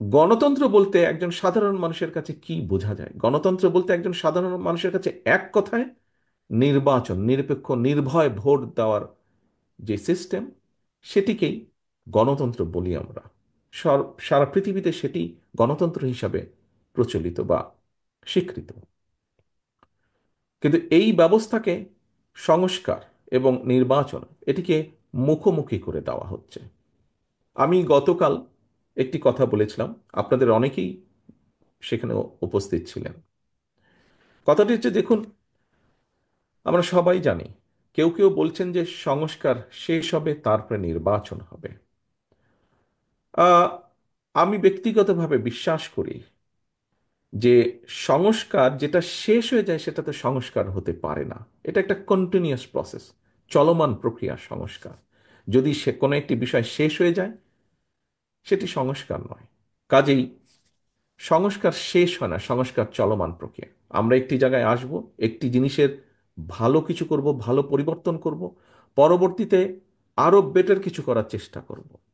গণতন্ত্র বলতে একজন সাধারণ মানুষের কাছে কি বোঝা যায়? গণতন্ত্র বলতে একজন সাধারণ মানুষের কাছে এক কথায় নির্বাচন, নিরপেক্ষ নির্ভয় ভোট দেওয়ার যে সিস্টেম, সেটিকেই গণতন্ত্র বলি আমরা। সারা পৃথিবীতে সেটি গণতন্ত্র হিসাবে প্রচলিত বা স্বীকৃত। কিন্তু এই ব্যবস্থাকে সংস্কার এবং নির্বাচন, এটিকে মুখোমুখি করে দেওয়া হচ্ছে। আমি গতকাল একটি কথা বলেছিলাম, আপনাদের অনেকেই সেখানে উপস্থিত ছিলেন। কথাটি হচ্ছে, দেখুন, আমরা সবাই জানি, কেউ কেউ বলছেন যে সংস্কার শেষ হবে তারপরে নির্বাচন হবে। আহ, আমি ব্যক্তিগতভাবে বিশ্বাস করি যে সংস্কার যেটা শেষ হয়ে যায় সেটা তো সংস্কার হতে পারে না। এটা একটা কন্টিনিউয়াস প্রসেস, চলমান প্রক্রিয়া সংস্কার। যদি সে কোনো একটি বিষয় শেষ হয়ে যায়, সেটি সংস্কার নয়। কাজেই সংস্কার শেষ হয় না, সংস্কার চলমান প্রক্রিয়া। আমরা একটি জায়গায় আসব, একটি জিনিসের ভালো কিছু করব, ভালো পরিবর্তন করব, পরবর্তীতে আরো বেটার কিছু করার চেষ্টা করব।